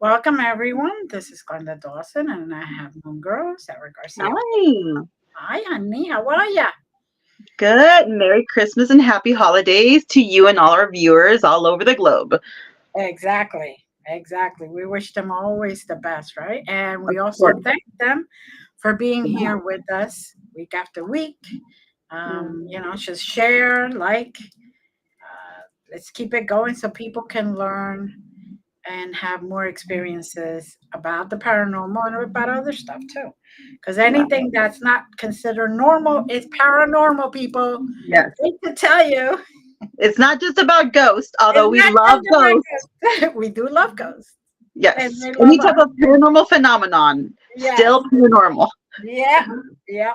Welcome, everyone. This is Glenda Dawson, and I have Moon Girl, Sarah Garcia. Hi. Hi, honey. How are ya? Good. Merry Christmas and happy holidays to you and all our viewers all over the globe. Exactly. Exactly. We wish them always the best, right? And Of we also course. thank them for being Yeah. here with us week after week. Mm. Just share, let's keep it going so people can learn and have more experiences about the paranormal and about other stuff too. Because Yeah. anything that's not considered normal is paranormal, people. Yes. Hate to tell you, It's not just about ghosts, although it's we not love just ghosts. about ghosts. We do love ghosts, and Yes. they Any love type us. of paranormal phenomenon, Yes, still paranormal. yeah, yeah.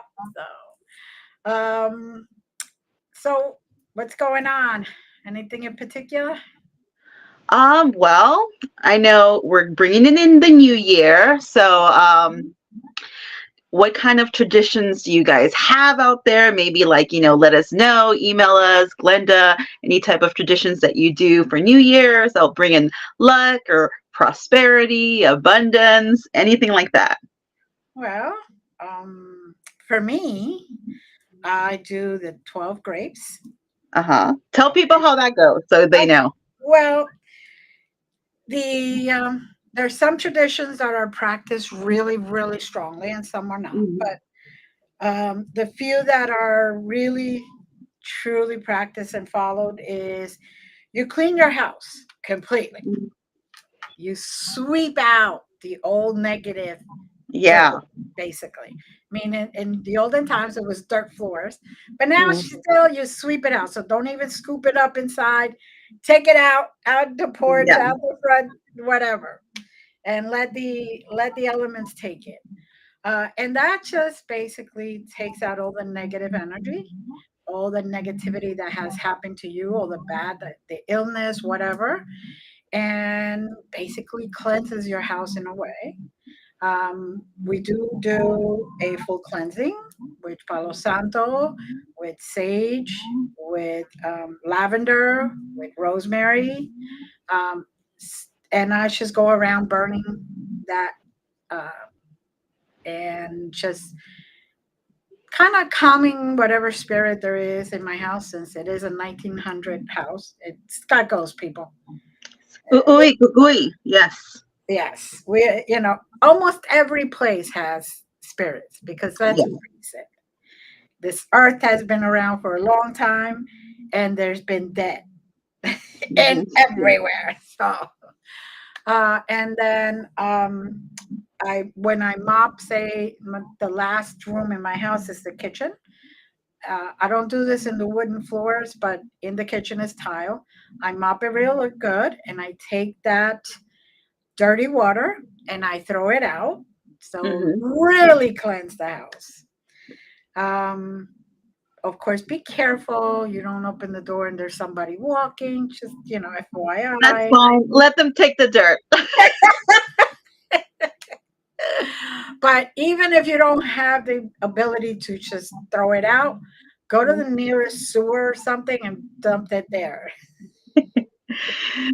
So, so what's going on? Anything in particular? Well, I know we're bringing it in the new year. So, what kind of traditions do you guys have out there? Maybe let us know, email us, Glenda, any type of traditions that you do for New Year's that'll bring in luck or prosperity, abundance, anything like that. Well, for me, I do the 12 grapes. Uh-huh. Tell people how that goes so they Okay. know. Well, there's some traditions that are practiced really, really strongly, and some are not. Mhm. But the few that are really, truly practiced and followed is you clean your house completely. You sweep out the old negative dirt, Yeah. basically. I mean, in the olden times, it was dirt floors, but now Mhm. still you sweep it out. So don't even scoop it up inside. Take it out the porch, Yeah. out the front, whatever, and let the elements take it. And that just basically takes out all the negative energy, all the negativity that has happened to you, all the bad, the illness, whatever, and basically cleanses your house in a way. We do a full cleansing with Palo Santo, with sage, with lavender, with rosemary, and I just go around burning that uh, and just kind of calming whatever spirit there is in my house since it is a 1900 house. It's got ghost people. Ooey, ooey. Yes. Yes, almost every place has spirits because let's Yeah. face it, this earth has been around for a long time and there's been dead and Mhm. Yeah. everywhere. So, and then when I mop, say the last room in my house is the kitchen. I don't do this in the wooden floors, but in the kitchen is tile. I mop it real good and I take that dirty water and I throw it out. So Mhm. really cleanse the house. Um, of course, be careful. You don't open the door and there's somebody walking. Just That's FYI. fine. Let them take the dirt. But even if you don't have the ability to just throw it out, go to the nearest sewer or something and dump it there.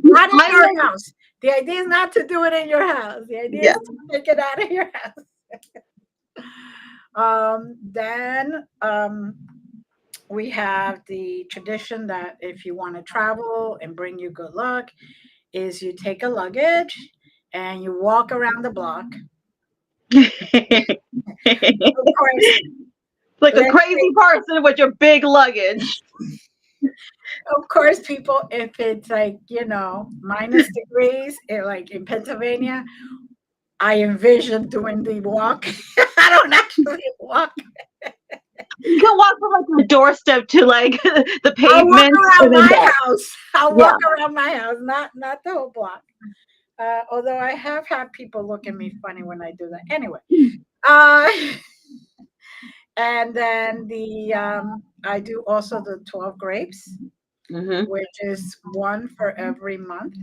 Not in My your mom, house. The idea is not to do it in your house. The idea yeah. is to take it out of your house. Then we have the tradition that if you want to travel and bring you good luck, is you take a luggage and you walk around the block. Of course, Like a let's crazy person with your big luggage. of course, people, if it's like, minus degrees, like in Pennsylvania, I envision doing the walk. I don't actually walk. You can walk from like the doorstep to like the I'll walk pavement around and then my back. house. I'll Yeah. walk around my house, not the whole block. Although I have had people look at me funny when I do that. Anyway, uh, and then I do also the 12 grapes, Mhm. which is one for every month.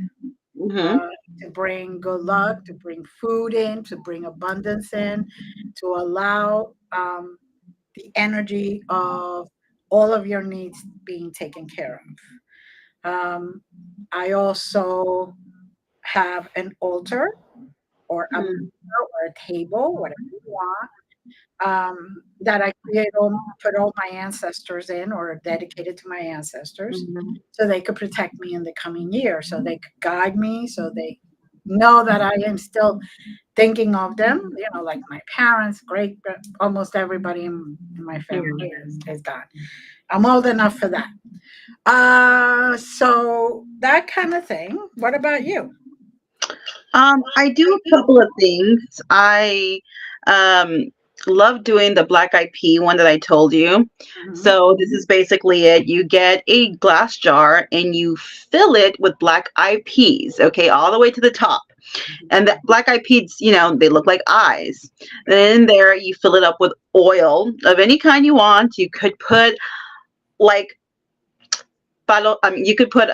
Mhm. uh, to bring good luck, to bring food in, to bring abundance in, to allow the energy of all of your needs being taken care of. I also have an altar or a Mm, or a table, whatever you want, that I put all my ancestors in or dedicated to my ancestors mhm, so they could protect me in the coming year, so they could guide me, so they know that I am still thinking of them, like my parents, almost everybody in my family yeah. is gone. I'm old enough for that. So that kind of thing. What about you? I do a couple of things. I um, love doing the black eyed pea one that I told you. Mhm. So this is basically it. You get a glass jar and you fill it with black eyed peas, okay, all the way to the top. And the black eyed peas, they look like eyes. Then in there, you fill it up with oil of any kind you want. You could put like you could put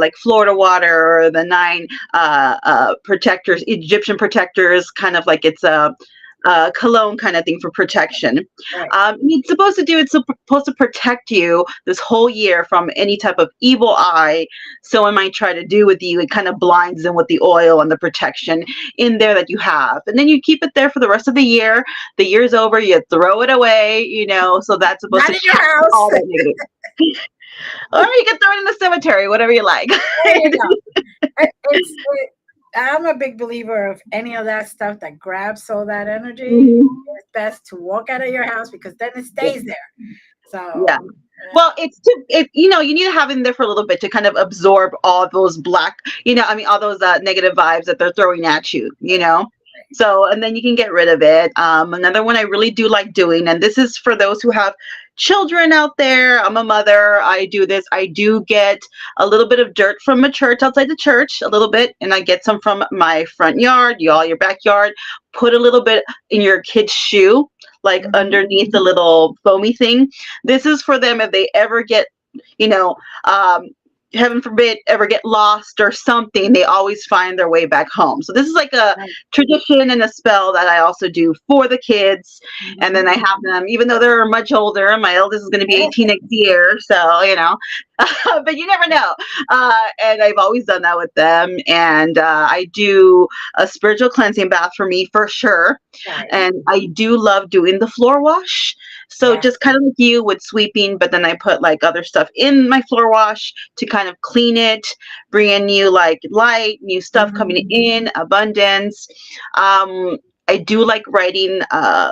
like Florida water or the nine protectors, Egyptian protectors, kind of like it's a cologne kind of thing for protection. Right. It's supposed to protect you this whole year from any type of evil eye. Someone might try to do with you. It kind of blinds them with the oil and the protection in there that you have. And then you keep it there for the rest of the year. The year's over, you throw it away, so that's supposed Not to in your capture house. all that negative. Or you can throw it in the cemetery, whatever you like. There you go. I'm a big believer of any of that stuff that grabs all that energy. Mhm. It's best to walk out of your house because then it stays there. Yeah. So, Well, you need to have it in there for a little bit to kind of absorb all those all those negative vibes that they're throwing at you. So, and then you can get rid of it. Another one I really do like doing, and this is for those who have children out there. I'm a mother. I do this. I do get a little bit of dirt from a church outside the church, a little bit, and I get some from my front yard, your backyard. Put a little bit in your kid's shoe, like mhm. underneath the little foamy thing. This is for them if they ever get, you know, um, heaven forbid, ever get lost or something, they always find their way back home. So this is like a Right. tradition and a spell that I also do for the kids. And then Mhm. I have them, even though they're much older, my eldest is going to be 18 next year. So, but you never know. And I've always done that with them. And I do a spiritual cleansing bath for me for sure. Right. And I do love doing the floor wash. So Yeah. just kind of like you with sweeping, but then I put like other stuff in my floor wash to kind of clean it, bring in new like light, new stuff coming Mhm. in, abundance. Um, I do like writing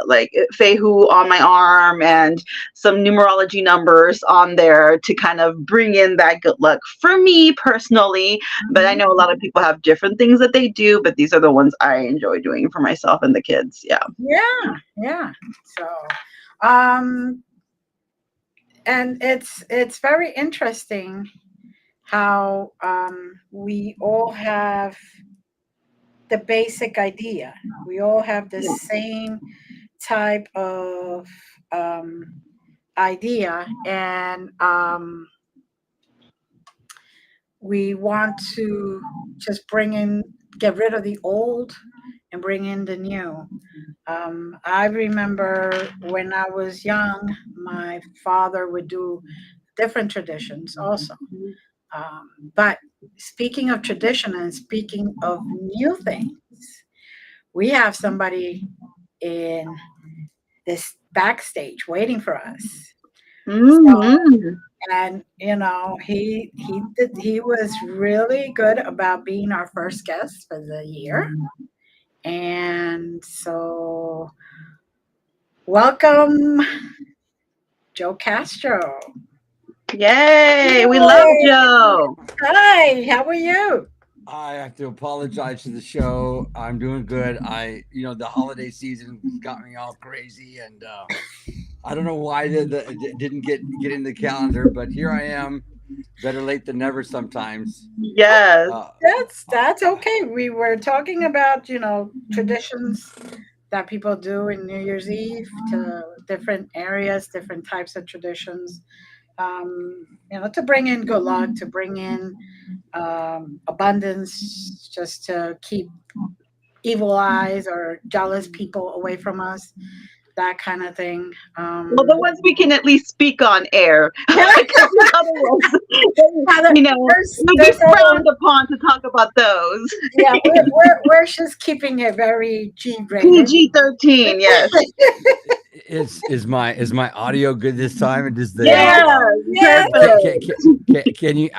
like Fehu on my arm and some numerology numbers on there to kind of bring in that good luck for me personally. But I Mhm. know a lot of people have different things that they do, but these are the ones I enjoy doing for myself and the kids. Yeah. Yeah. Yeah. So, um, and it's very interesting how we all have the basic idea. We all have the Yeah. same type of um, idea, and we want to just get rid of the old and bring in the new. I remember when I was young, my father would do different traditions also. But speaking of tradition and speaking of new things, we have somebody in this backstage waiting for us. So, Mm-hmm. and he was really good about being our first guest for the year. And so welcome, Joe Castro. Yay! We love Yay! Joe. Hi, how are you? I have to apologize to the show. I'm doing good. The holiday season got me all crazy, and I don't know why it didn't get in the calendar, but here I am. Better late than never. Sometimes. Yes. Uh, That's okay. We were talking about, traditions that people do in New Year's Eve to different areas, different types of traditions, to bring in good luck, to bring in abundance, just to keep evil eyes or jealous people away from us. that kind of thing. Well, the ones we can at least speak on air. Because the other ones, we'd be frowned upon to talk about those. Yeah, we're just keeping it very G-rated. PG-13, yes. Is my audio good this time? And does the Yes. can you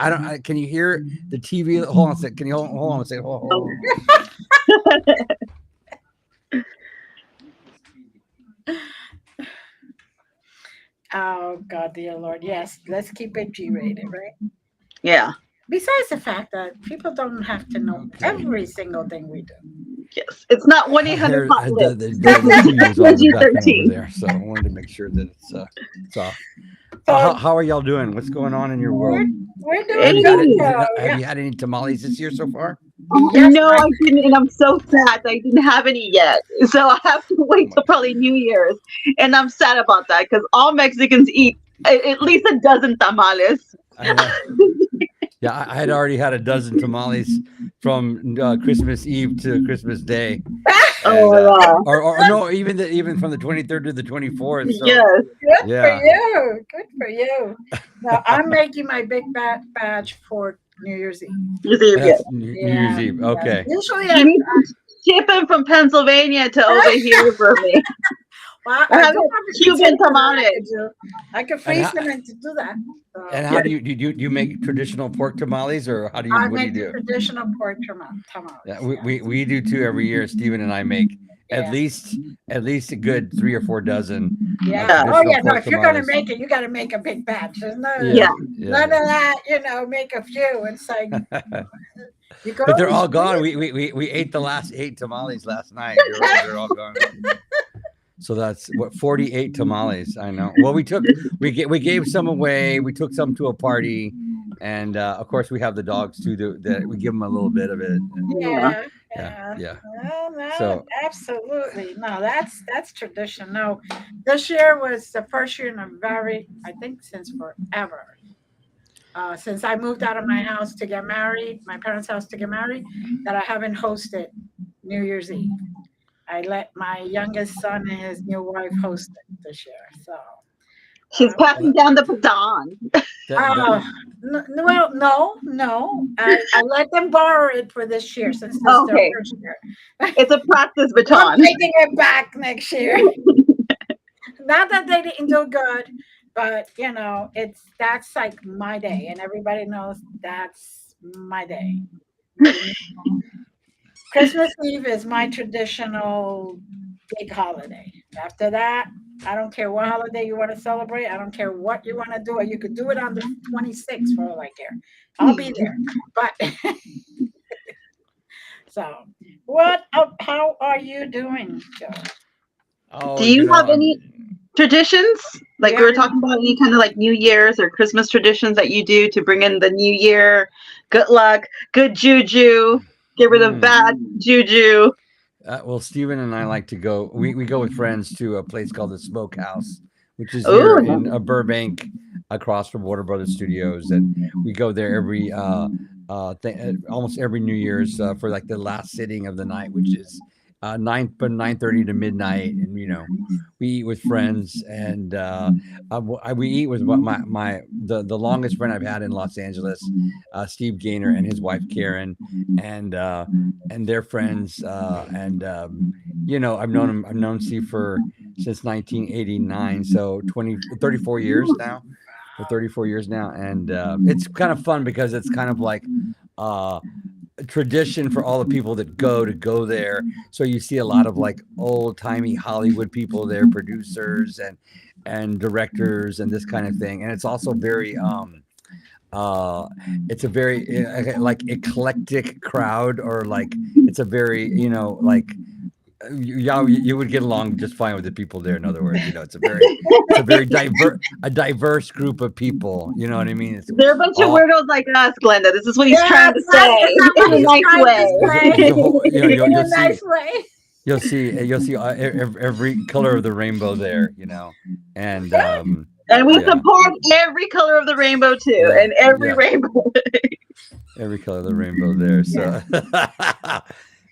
can you hear the TV? Hold on a second. Can you hold on a second? Hold on. Oh God, dear Lord, yes, let's keep it G-rated, right? Yeah. Besides the fact that people don't have to know every single thing we do. Yes, it's not 1-800 hot the TV was on the background over there, so I wanted to make sure that it's off. So, How are y'all doing? What's going on in your world? we're doing good. Have you had any tamales this year so far? Yes, No, I didn't, and I'm so sad I didn't have any yet. So I have to wait till probably New Year's, and I'm sad about that because all Mexicans eat at least a dozen tamales. Yeah, I had already had a dozen tamales from Christmas Eve to Christmas Day. Or no, even from the 23rd to the 24th. So, yes. Good for you. Now I'm making my big batch for New Year's Eve. New Year's Eve. Okay. Usually You need to ship them from Pennsylvania to over here for me. Well, I have Cuban tamales. I can freeze them and to do that. So. And how do you make traditional pork tamales, or how do you? I what make do you do? traditional pork tamales. Yeah, we do too every year. Stephen and I make at least a good 3 or 4 dozen. Yeah. Oh yeah. No, if you're gonna make it, you got to make a big batch. There's no none of that. Make a few. It's like. But they're all gone. We ate the last 8 tamales last night. They're all gone. So that's 48 tamales. I know. Well, we gave some away. We took some to a party, and of course we have the dogs too. That we give them a little bit of it. Yeah. No, so absolutely no. That's tradition. No, this year was the first year in I think since forever. Since I moved out of my house to get married, my parents' house to get married, that I haven't hosted New Year's Eve. I let my youngest son and his new wife host it this year. So she's passing down the baton. No. I let them borrow it for this year since this is their first year. It's a practice baton. I'm taking it back next year. Not that they didn't do good, but that's like my day, and everybody knows that's my day. Christmas Eve is my traditional big holiday. After that, I don't care what holiday you want to celebrate. I don't care what you want to do. Or you could do it on the 26th for all I care. I'll be there. But so, how are you doing, Joe? Do you have any traditions? Like we were talking about, any kind of like New Year's or Christmas traditions that you do to bring in the new year? Good luck, good juju. Get rid of bad juju. Well, Stephen and I like to go. We go with friends to a place called the Smokehouse, which is here in Burbank, across from Warner Brothers Studios, and we go there every almost every New Year's for like the last sitting of the night, which is 9:30 to midnight, and we eat with friends, and we eat with the longest friend I've had in Los Angeles, Steve Gaynor and his wife Karen, and their friends, and I've known Steve since 1989, so 34 years now. For 34 years now, and it's kind of fun because it's kind of like tradition for all the people that go there. So you see a lot of like old-timey Hollywood people there, producers and directors and this kind of thing. And it's also very it's a very like eclectic crowd, or like it's a very you would get along just fine with the people there. In other words, it's a very diverse group of people. You know what I mean? They're a bunch of weirdos like us, Glenda. This is what he's trying to say in a nice way. In a nice way. You'll see every color of the rainbow there. And we support every color of the rainbow too, and every rainbow. Every color of the rainbow there. So.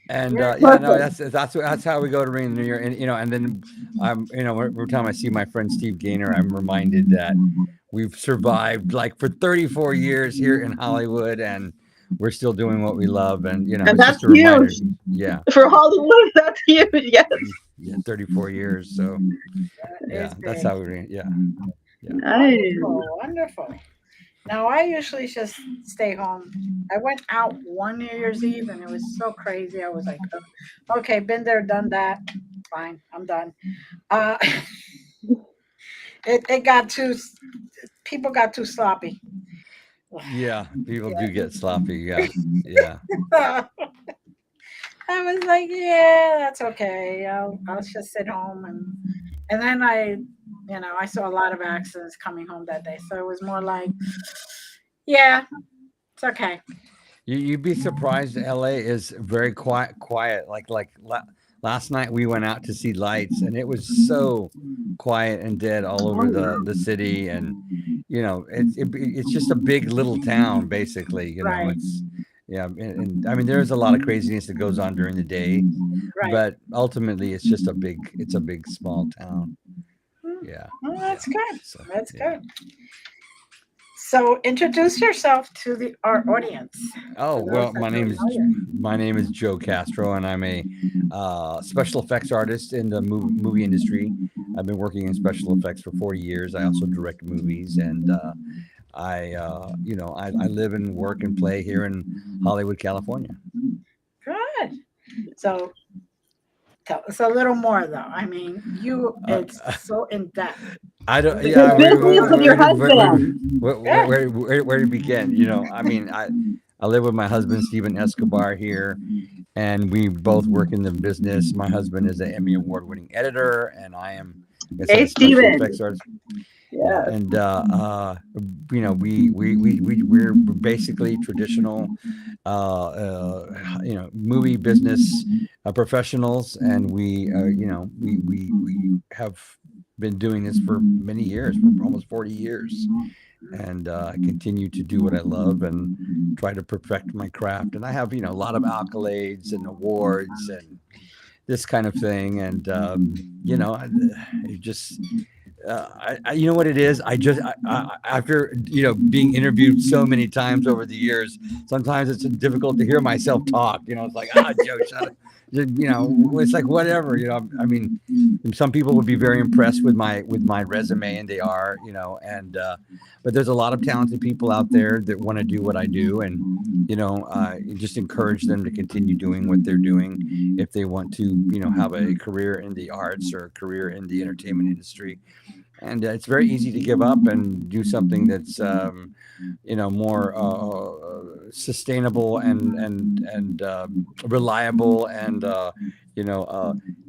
And Very yeah, cool. no, Perfect. that's how we go to ring the new year. And and then every time I see my friend Steve Gaynor, I'm reminded that we've survived like for 34 years here in Hollywood, and we're still doing what we love. And And it's that's just a reminder. huge Yeah, for Hollywood. That's huge. Yes. yeah, 34 years. So That yeah, is that's big. how yeah, yeah. Nice. Wonderful, wonderful. Now I usually just stay home. I went out one New Year's Eve and it was so crazy. I was like, okay, been there, done that. Fine, I'm done. Uh, it got too, people got too sloppy. Yeah, people do get sloppy. Yeah, yeah. I was like, yeah, that's okay. I'll just sit home and then I saw a lot of accidents coming home that day. So it was more like, yeah, it's okay. You'd be surprised. LA is very quiet. Quiet. Last night we went out to see lights, and it was so quiet and dead all over the city. And it's just a big little town, basically. Right, It's yeah, and I mean there's a lot of craziness that goes on during the day, right. but ultimately it's a big small town. Mm, Yeah, well, yeah. that's good. So That's yeah. good. So introduce yourself to our audience, Oh to those well, that don't know you. my name is Joe Castro, and I'm a special effects artist in the movie industry. I've been working in special effects for 40 years. I also direct movies, and I live and work and play here in Hollywood, California. Good. So tell us a little more, though. I mean, Uh, it's so in depth. I don't. Really The Yeah. is. business with your husband. Good. Where to begin? I mean, I live with my husband Stephen Escobar here, and we both work in the business. My husband is an Emmy award-winning editor, and I am, like I said, Hey, a special Steven. effects artist. Yeah, Yes. and we're basically traditional, movie business professionals, and we have been doing this for many years, for almost 40 years, and I continue to do what I love and try to perfect my craft. And I have a lot of accolades and awards and this kind of thing, and it just you know what it is. After being interviewed so many times over the years, sometimes it's difficult to hear myself talk. It's like, Joe, shut up. It's like whatever. I mean, some people would be very impressed with my resume, and they are. And but there's a lot of talented people out there that want to do what I do, and just encourage them to continue doing what they're doing if they want to have a career in the arts or a career in the entertainment industry. And it's very easy to give up and do something that's more sustainable and reliable. And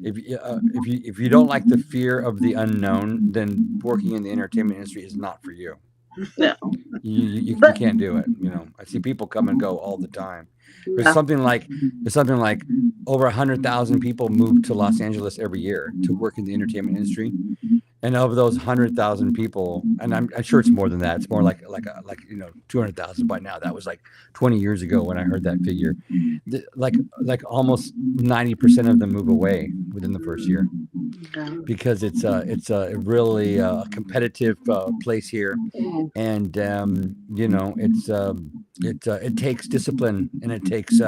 if you don't like the fear of the unknown, then working in the entertainment industry is not for you. No. You But can't do it. I see people come and go all the time. There's yeah. something like there's something like over 100,000 people move to Los Angeles every year to work in the entertainment industry. And of those 100,000 people, and I'm sure it's more than that. It's more like 200,000 by now. That was like 20 years ago when I heard that figure. Like almost 90% of them move away within the first year, because it's a really competitive place here, and it takes discipline, and it takes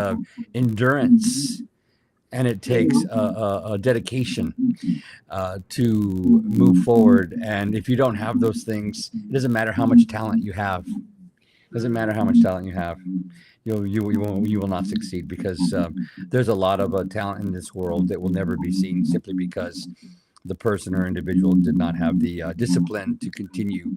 endurance, and it takes a dedication to move forward. And if you don't have those things, it doesn't matter how much talent you have. Doesn't matter how much talent you have. You will not succeed, because there's a lot of talent in this world that will never be seen, simply because the person or individual did not have the discipline to continue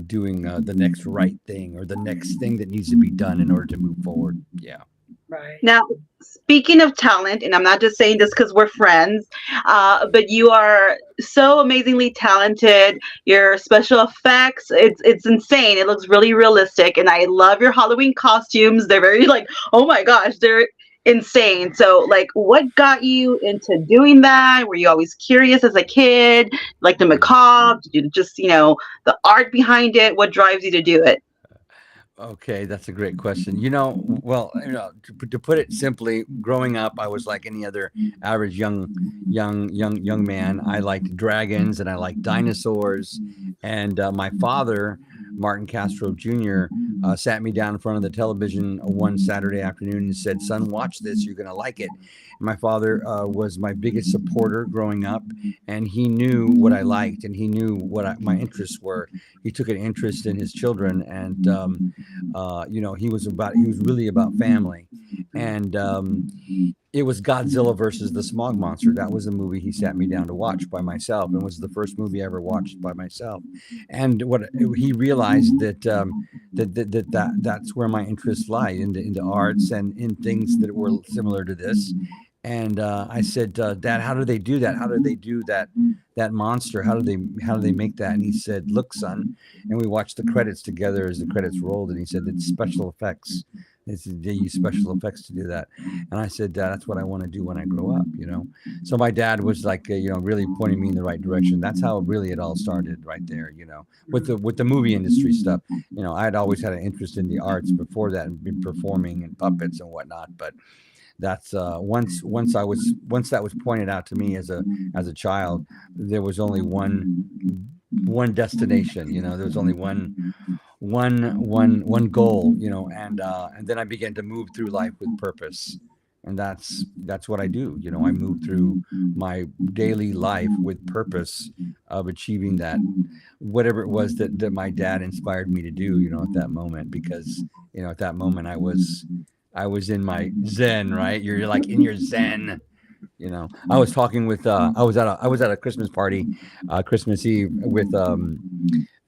doing the next right thing, or the next thing that needs to be done in order to move forward. Yeah. Right. Now, speaking of talent, and I'm not just saying this because we're friends, but you are so amazingly talented. Your special effects, it's insane. It looks really realistic, and I love your Halloween costumes. They're very like, oh my gosh, they're insane. So, like, what got you into doing that? Were you always curious as a kid, like the macabre? Did you just, the art behind it? What drives you to do it? Okay, that's a great question. You know, well, to put it simply, growing up, I was like any other average young man. I liked dragons and I liked dinosaurs. And my father, Martin Castro Jr., sat me down in front of the television one Saturday afternoon and said, "Son, watch this. You're gonna like it." My father was my biggest supporter growing up, and he knew what I liked, and he knew what my interests were. He took an interest in his children, and he was really about family, and it was Godzilla versus the Smog Monster. That was the movie he sat me down to watch by myself, and was the first movie I ever watched by myself. And what he realized that's where my interests lie, into arts and in things that were similar to this. And I said, "Dad, how do they do that? How do they do that monster? How do they make that?" And he said, "Look, son." And we watched the credits together as the credits rolled, and he said, "It's special effects. They use special effects to do that." And I said, "Dad, that's what I want to do when I grow up." So my dad was like, really pointing me in the right direction. That's how really it all started, right there. With the movie industry stuff. I had always had an interest in the arts before that, and been performing and puppets and whatnot. But that's once that was pointed out to me as a child, there was only one destination. There was only one goal. And then I began to move through life with purpose, and that's what I do. I move through my daily life with purpose of achieving that, whatever it was that my dad inspired me to do, at that moment. Because at that moment I was in my zen, right? You're like in your zen. I was talking with I was at a Christmas party, Christmas Eve, with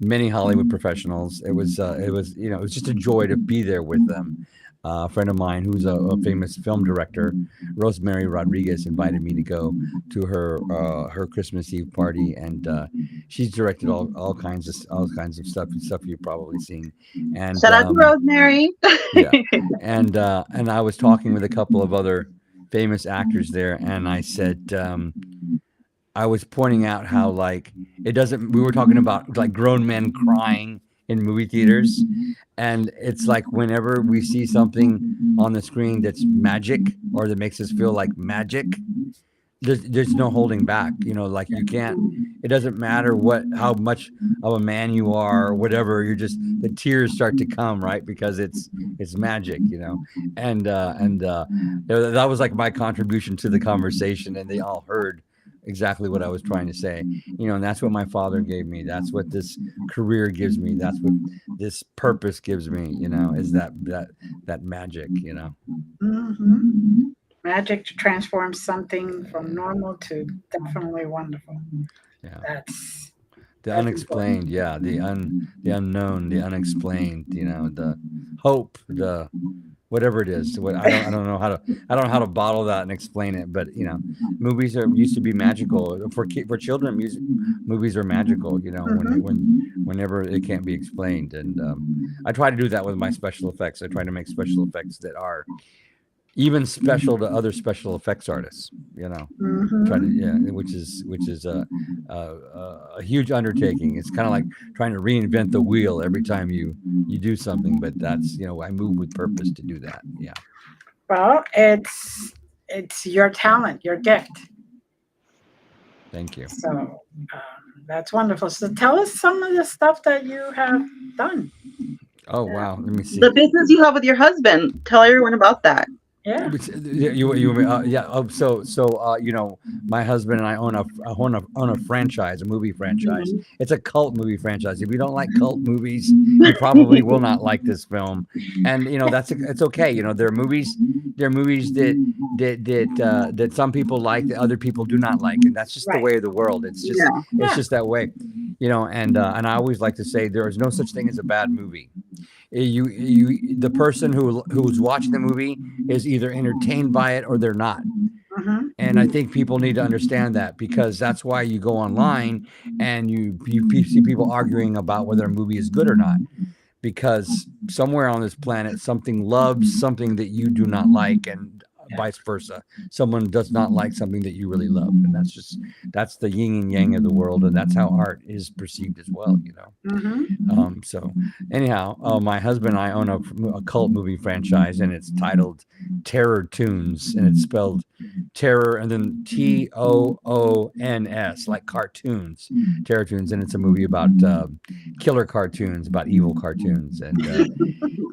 many Hollywood professionals. It was just a joy to be there with them. A friend of mine who's a famous film director, Rosemary Rodriguez, invited me to go to her Christmas Eve party, and she's directed all kinds of stuff you've probably seen. And Shout out to Rosemary. yeah, and I was talking with a couple of other famous actors there, and I said, I was pointing out how, like, it doesn't. We were talking about like grown men crying in movie theaters, and it's like whenever we see something on the screen that's magic or that makes us feel like magic, there's no holding back. Like, you can't. It doesn't matter how much of a man you are or whatever. You're just, the tears start to come, right? Because it's magic. And that was like my contribution to the conversation, and they all heard exactly what I was trying to say. And that's what my father gave me. That's what this career gives me. That's what this purpose gives me. Is that magic. Mm-hmm. Magic to transform something from normal to definitely wonderful. Yeah. That's The unexplained, yeah, the unknown, the unexplained, the hope, the whatever it is. I don't know how to bottle that and explain it, but movies used to be magical for children. Movies are magical, whenever it can't be explained, and I try to do that with my special effects. I try to make special effects that are even special to other special effects artists, try to, which is a huge undertaking. It's kind of like trying to reinvent the wheel every time you do something, but that's, I move with purpose to do that. Yeah. Well, it's your talent, your gift. Thank you. So that's wonderful. So tell us some of the stuff that you have done. Oh, wow. Let me see. The business you have with your husband. Tell everyone about that. Yeah. My husband and I own a franchise, a movie franchise. It's a cult movie franchise. If you don't like cult movies, you probably will not like this film. And it's okay. There are movies that some people like that other people do not like, and that's just the way of the world. It's just that way. And I always like to say there is no such thing as a bad movie. The person who's watching the movie is either entertained by it or they're not. And I think people need to understand that, because that's why you go online and you see people arguing about whether a movie is good or not, because somewhere on this planet something loves something that you do not like, and vice versa. Someone does not like something that you really love, and that's the yin and yang of the world, and that's how art is perceived as well. So anyhow, my husband and I own a cult movie franchise, and it's titled Terror Tunes, and it's spelled terror and then TOONS, like cartoons, Terror Tunes, and it's a movie about killer cartoons, about evil cartoons, and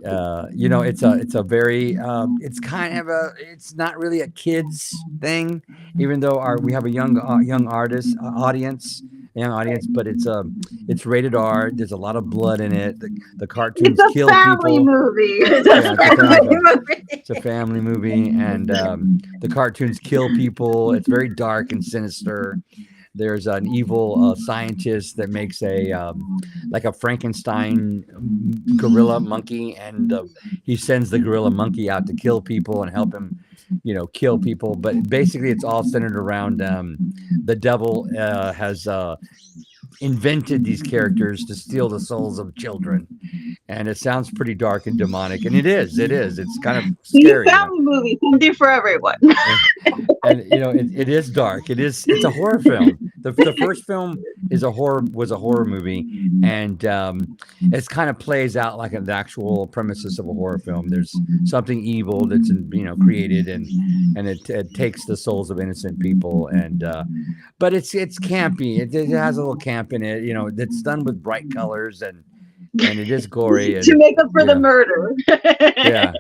it's a very it's kind of it's not really a kids thing, even though we have a young audience, but it's rated R. There's a lot of blood in it. The cartoons It's a kill family people. movie. It's a family movie, and the cartoons kill people. It's very dark and sinister. There's an evil scientist that makes like a Frankenstein gorilla monkey, and he sends the gorilla monkey out to kill people and help him, kill people. But basically, it's all centered around the devil has invented these characters to steal the souls of children, and it sounds pretty dark and demonic, and it is. It's kind of scary. Family movie, something for everyone. And it is dark. It's a horror film. The first film was a horror movie, and it kind of plays out like the actual premises of a horror film. There's something evil that's created, and it takes the souls of innocent people, and but it's campy. It has a little camp in it. It's done with bright colors, and it is gory and, to make up for the murder. Yeah.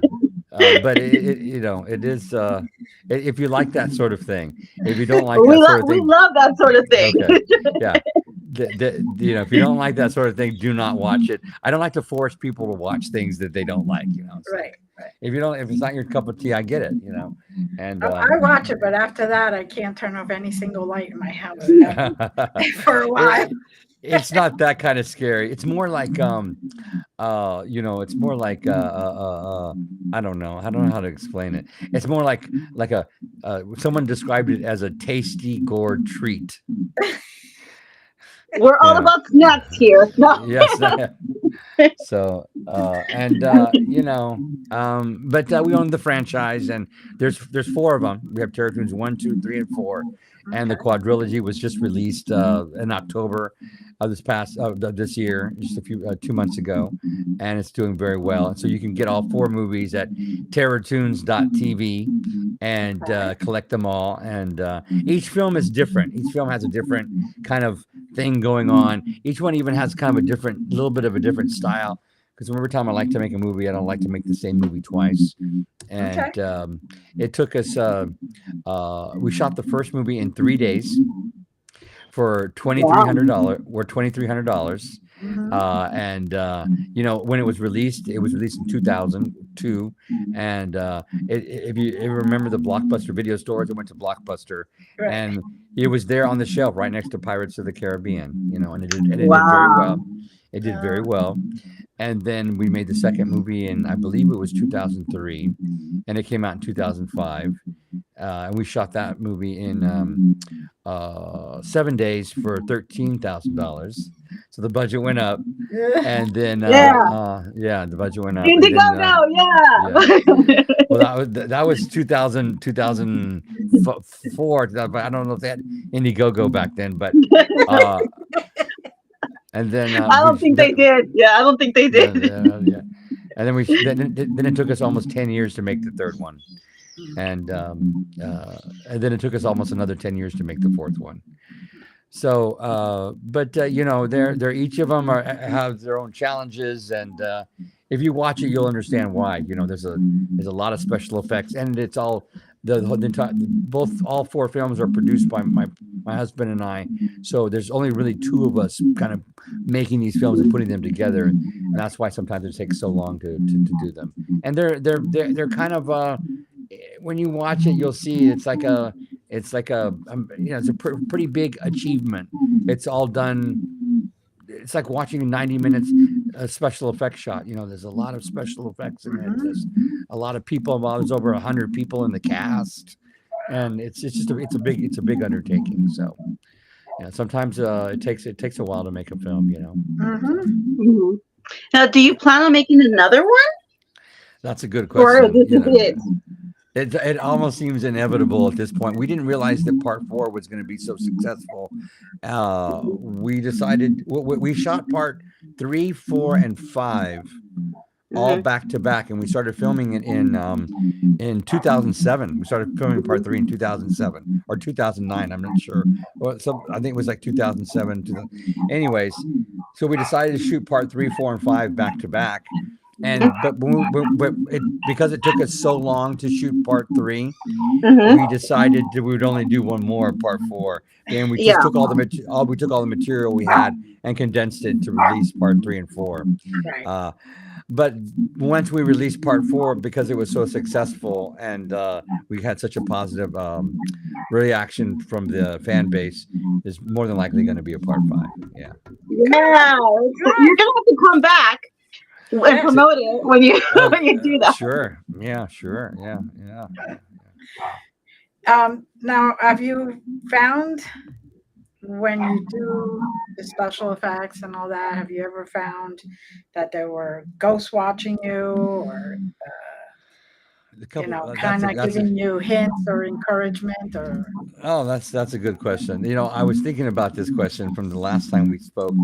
But it is. If you like that sort of thing, if you don't like that sort of thing, we love that sort of thing. Okay. Yeah. If you don't like that sort of thing, do not watch it. I don't like to force people to watch things that they don't like. Right. If it's not your cup of tea, I get it. And I watch it, but after that, I can't turn off any single light in my house for a while. It's not that kind of scary. It's more like it's more like I don't know how to explain it. It's more like a someone described it as a tasty gore treat. We're all about snacks here. No. Yes. So but we own the franchise, and there's 4 of them. We have Terror Tunes 1, 2, 3, and 4, and the quadrilogy was just released in October of this year, just 2 months ago, and it's doing very well. So you can get all 4 movies at terrortunes.tv and collect them all. And each film is different. Each film has a different kind of thing going on. Each one even has kind of a little bit of a different style. Because every time I like to make a movie, I don't like to make the same movie twice. And it took us. We shot the first movie in 3 days for $2,300. Or $2,300. And when it was released in 2002. And if you ever remember the Blockbuster video stores, I went to Blockbuster, and it was there on the shelf right next to Pirates of the Caribbean. And it did very well. It did very well. And then we made the second movie in, I believe it was 2003, and it came out in 2005. And we shot that movie in 7 days for $13,000. So the budget went up, and then the budget went up. Indiegogo, Well, that was 2004. I don't know if they had Indiegogo back then, but. And then I don't think they did. Yeah, I don't think they did. Yeah. And then it took us almost 10 years to make the third one, and then it took us almost another 10 years to make the fourth one. So, they're each of them have their own challenges, and if you watch it, you'll understand why. There's a lot of special effects, and it's all. All 4 films are produced by my husband and I, so there's only really 2 of us kind of making these films and putting them together, and that's wwhy sometimes it takes so long to do them. And they're kind of when you watch it, you'll see it's a pretty big achievement. It's all done. It's like watching 90 minutes special effects shot. There's a lot of special effects in it. There's a lot of people involved. There's over 100 people in the cast, and it's a big undertaking. So, sometimes it takes a while to make a film. Now, do you plan on making another one? That's a good question. Or this is it? It almost seems inevitable at this point. We didn't realize that part 4 was going to be so successful. We decided we shot part 3, 4, and 5 all Mhm. back to back, and we started filming it in 2007. We started filming part 3 in 2007 or 2009. I'm not sure. Well, I think it was like 2007. Anyways, so we decided to shoot part 3, 4, and 5 back to back. And because it took us so long to shoot part 3, Mhm. we decided that we would only do one more part 4, and we just Yeah. took all the material we had and condensed it to release part 3 and 4. Right. But once we released part 4, because it was so successful and we had such a positive reaction from the fan base, there's more than likely going to be a part 5. Yeah. Yeah. You're gonna have to come back and promote it when you when you do that. Sure. Yeah. Sure. Yeah. Now, have you found when you do the special effects and all that, have you ever found that there were ghosts watching you, or kind of giving you hints or encouragement, or? Oh, that's a good question. I was thinking about this question from the last time we spoke.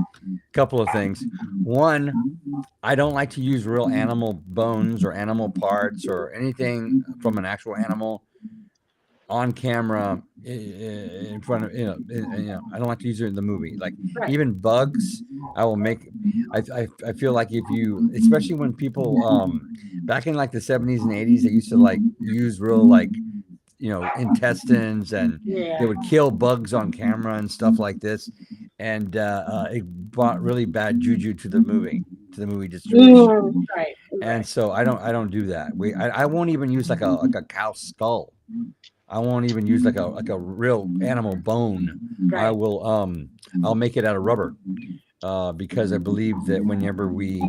Couple of things. One, I don't like to use real animal bones or animal parts or anything from an actual animal on camera in front of I don't like to use it in the movie. Like Right. even bugs, I will make. I feel like if you, especially when people back in like the 70s and 80s, they used to like use real like intestines, and Yeah. they would kill bugs on camera and stuff like this, and it brought really bad juju to the movie distribution. Right. And so I don't do that. I won't even use like a cow skull. I won't even use like a real animal bone. Right. I'll make it out of rubber, because I believe that whenever we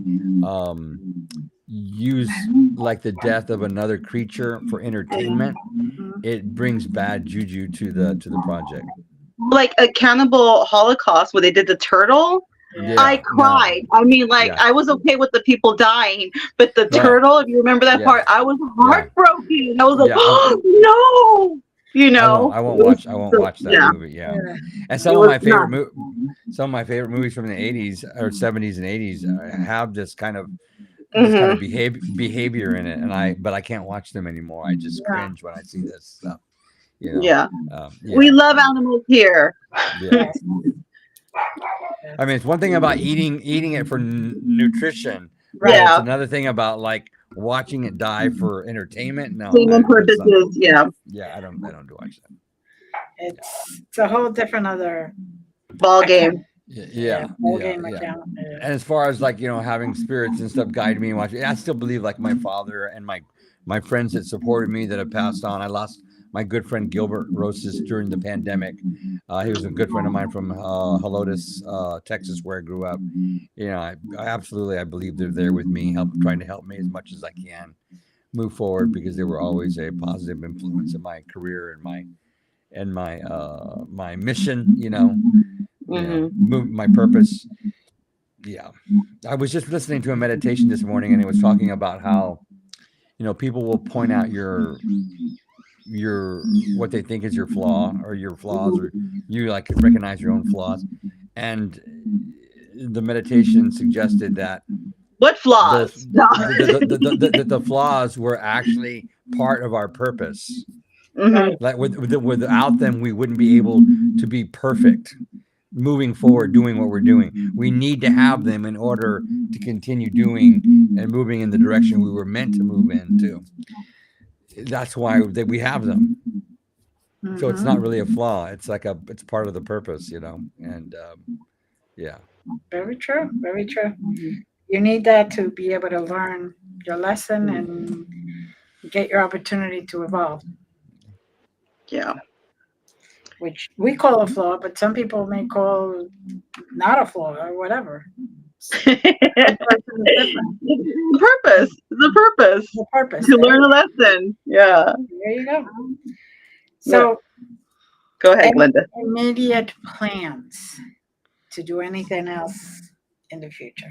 use like the death of another creature for entertainment, it brings bad juju to the project. Like a cannibal Holocaust where they did the turtle. Yeah, I cried. no. I mean, like, I was okay with the people dying, but the turtle, if you remember that part, I was heartbroken. I was like, oh, no. I won't watch that movie. Yeah. And some of my favorite movies from the 80s or 70s and 80s have this kind of behavior in it, but I can't watch them anymore. I just cringe when I see this stuff. We love animals here. Yeah. I mean, it's one thing about eating it for nutrition. Right. It's another thing about like watching it die for entertainment. No, purposes. Yeah. Yeah, I don't do watch that. It's a whole different other ball game. Yeah. Account. And as far as like having spirits and stuff guide me and watch, I still believe like my father and my friends that supported me that have passed on. I lost my good friend Gilbert Rosas during the pandemic. He was a good friend of mine from Helotes, Texas, where I grew up. I absolutely, I believe they're there with me, trying to help me as much as I can move forward, because they were always a positive influence in my career and my mission. My purpose. Yeah, I was just listening to a meditation this morning, and it was talking about how people will point out your what they think is your flaw or your flaws, or you like recognize your own flaws, and the meditation suggested that what flaws the flaws were actually part of our purpose. Like without them we wouldn't be able to be perfect moving forward, doing what we're doing. We need to have them in order to continue doing and moving in the direction we were meant to move into. That's why we have them. So it's not really a flaw. It's like it's part of the purpose, and yeah. Very true. Very true. You need that to be able to learn your lesson and get your opportunity to evolve. Yeah. Which we call a flaw, but some people may call not a flaw or whatever. The purpose to learn a lesson. Yeah. There you go. So go ahead, Glenda. Immediate plans to do anything else in the future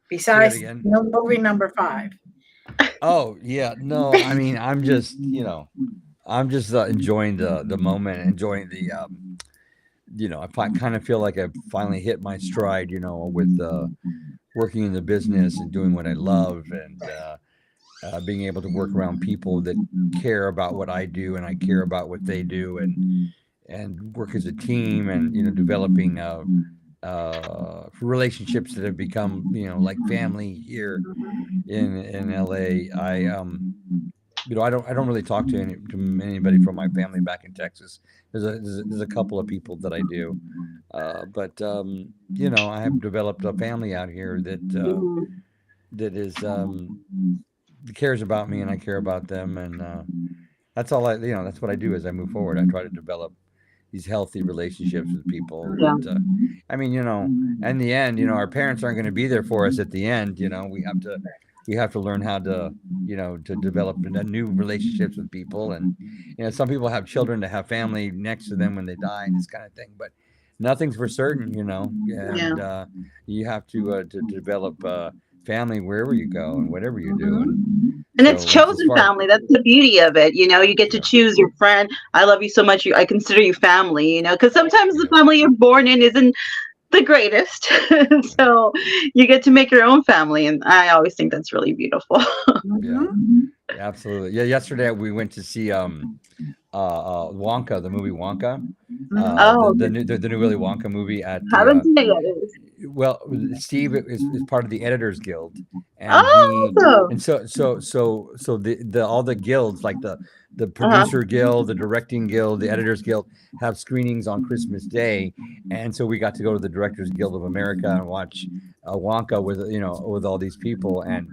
besides movie number 5? Oh yeah, no, I mean, I'm just, I'm just enjoying the moment, enjoying the, I kind of feel like I've finally hit my stride, with working in the business and doing what I love, and being able to work around people that care about what I do and I care about what they do, and work as a team, and developing relationships that have become like family here in LA. I don't really talk to anybody from my family back in Texas. There's a couple of people that I do, but I have developed a family out here Mhm. that is cares about me, and I care about them, and that's all that's what I do as I move forward. I try to develop these healthy relationships with people Yeah. that I mean, in the end, our parents aren't going to be there for us at the end. We have to learn how to to develop new relationships with people. And some people have children to have family next to them when they die and this kind of thing, but nothing's for certain. Yeah. And you have to develop family wherever you go and whatever you do. And And it's so as chosen far family. That's the beauty of it. You get to yeah, choose your friend. I love you so much. I consider you family, because sometimes the yeah, family you're born in isn't the greatest. So you get to make your own family. And I always think that's really beautiful. yeah, Mhm. absolutely. Yeah, yesterday we went to see Wonka, the movie Wonka, Mhm. Oh, the new Willy Wonka movie at the haven't seen it yet. well, Steve is part of the Editors Guild, and Oh, he awesome. and so the all the guilds, like the Uh-huh. producer guild, the directing guild, the editors guild, have screenings on Christmas Day, and so we got to go to the Directors Guild of America and watch Wonka with all these people. And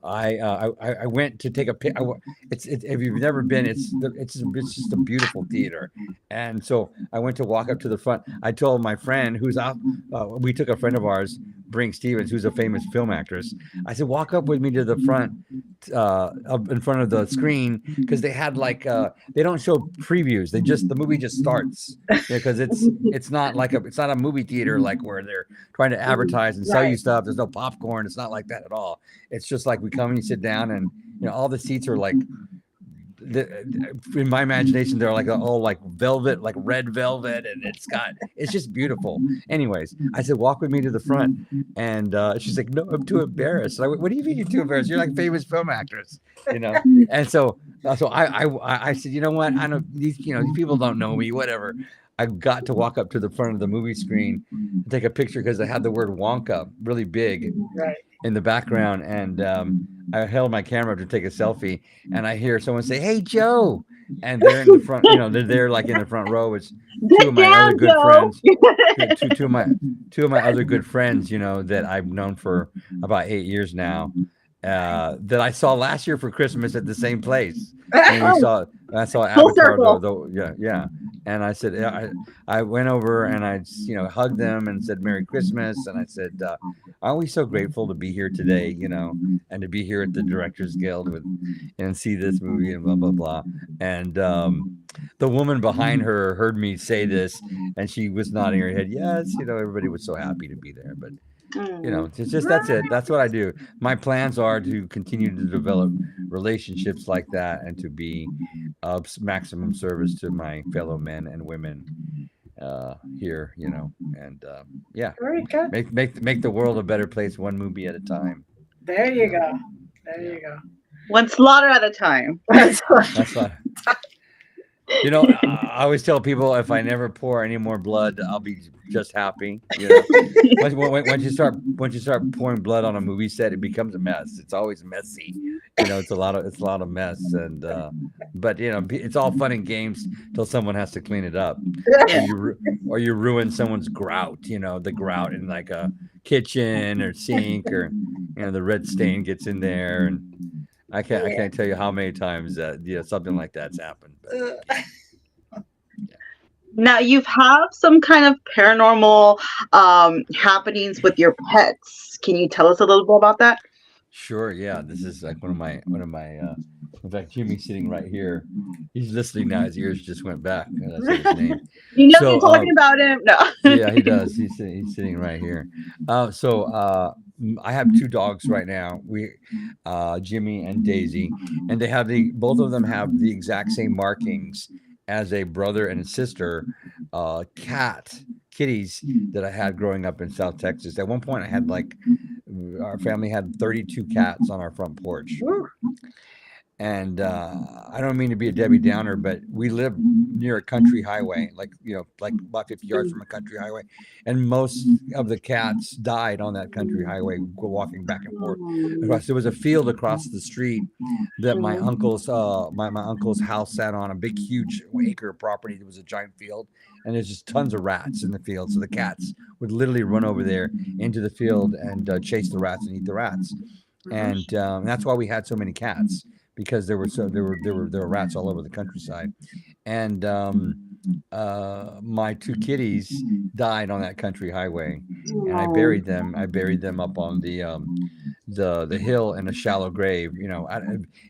I went to take a pic. It's if you've never been, it's just a beautiful theater. And so I went to walk up to the front. I told my friend who's out. We took a friend of ours, Brink Stevens, who's a famous film actress. I said, walk up with me to the front, up in front of the screen, because they had like they don't show previews. The movie just starts. Because it's not a movie theater like where they're trying to advertise and sell you Right. stuff. There's no popcorn. It's not like that at all. It's just like we come and you sit down, and all the seats are like in my imagination they're like all like velvet, like red velvet, and it's just beautiful. Anyways, I said, walk with me to the front, and she's like, no, I'm too embarrassed. And I went, what do you mean you're too embarrassed? You're like a famous film actress, and so I said, you know what, I don't, these people don't know me, whatever. I got to walk up to the front of the movie screen and take a picture because they had the word Wonka really big Right. in the background. And I held my camera up to take a selfie, and I hear someone say, "Hey, Joe," and they're in the front. They're there like in the front row. It's two Get of my other down, good Joe. friends. Two of my other good friends. That I've known for about 8 years now. That I saw last year for Christmas at the same place. We Oh, saw. I saw full Avatar. circle. Yeah. And I said, yeah, I went over and I, hugged them and said Merry Christmas. And I said, aren't we so grateful to be here today, and to be here at the Directors Guild and see this movie and blah, blah, blah. And the woman behind her heard me say this, and she was nodding her head. Yes. Everybody was so happy to be there. But, Mm. it's just, that's it. That's what I do. My plans are to continue to develop relationships like that, and to be of maximum service to my fellow men and women here, and yeah, Very good. make the world a better place, one movie at a time. There You you know, go. There yeah, you go. One slaughter at a time. That's right. that's what. I always tell people, if I never pour any more blood, I'll be just happy. Once you start pouring blood on a movie set, it becomes a mess. It's always messy. It's a lot of mess, and but it's all fun and games till someone has to clean it up, or Yeah. you ruin someone's grout. The grout in like a kitchen or sink, or the red stain gets in there, and I Yeah. can't tell you how many times that something like that's happened. But yeah. Now you've had some kind of paranormal happenings with your pets. Can you tell us a little bit about that? Sure, yeah. This is like one of my in fact, Jimmy's sitting right here. He's listening now. His ears just went back. I said his name. You know So you're talking about him. No. yeah, he does. He's sitting right here. So I have two dogs right now. Jimmy and Daisy, and both of them have the exact same markings as a brother and sister kitties that I had growing up in South Texas. At one point, I had our family had 32 cats on our front porch. Woo. And I don't mean to be a Debbie Downer, but we live near a country highway, like about 50 yards from a country highway, and most of the cats died on that country highway, walking back and forth across. There was a field across the street that my uncle's house sat on, a big, huge acre of property. There was a giant field, and there's just tons of rats in the field. So the cats would literally run over there into the field and chase the rats and eat the rats, and that's why we had so many cats. Because there were rats all over the countryside, and my two kitties died on that country highway, and I buried them. I buried them up on the hill in a shallow grave.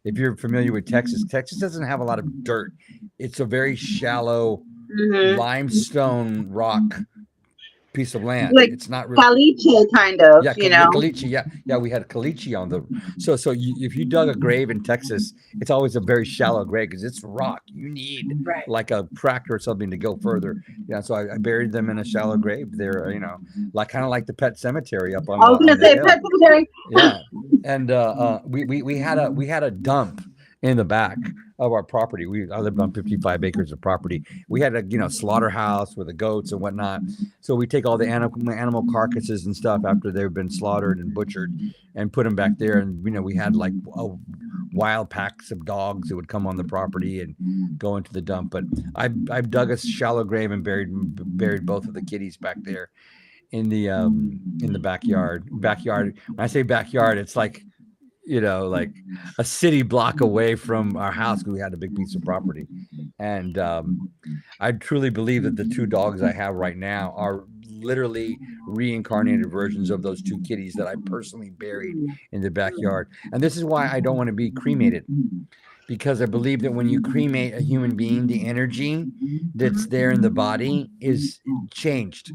If you're familiar with Texas, Texas doesn't have a lot of dirt. It's a very shallow limestone rock piece of land. Like it's not really caliche, kind of. yeah, caliche. Yeah. We had caliche on the. So if you dug a grave in Texas, it's always a very shallow grave because it's rock. You need like a tractor or something to go further. Yeah. So I buried them in a shallow grave. They're kind of like the pet cemetery up on. I was going to say pet cemetery. Yeah, and we had a dump in the back of our property. I lived on 55 acres of property. We had a slaughterhouse with the goats and whatnot. So we take all the animal carcasses and stuff after they've been slaughtered and butchered and put them back there. And we had like wild packs of dogs that would come on the property and go into the dump. But I've dug a shallow grave and buried both of the kitties back there in the backyard. When I say backyard, it's like like a city block away from our house because we had a big piece of property. And I truly believe that the two dogs I have right now are literally reincarnated versions of those two kitties that I personally buried in the backyard. And this is why I don't want to be cremated, because I believe that when you cremate a human being, the energy that's there in the body is changed.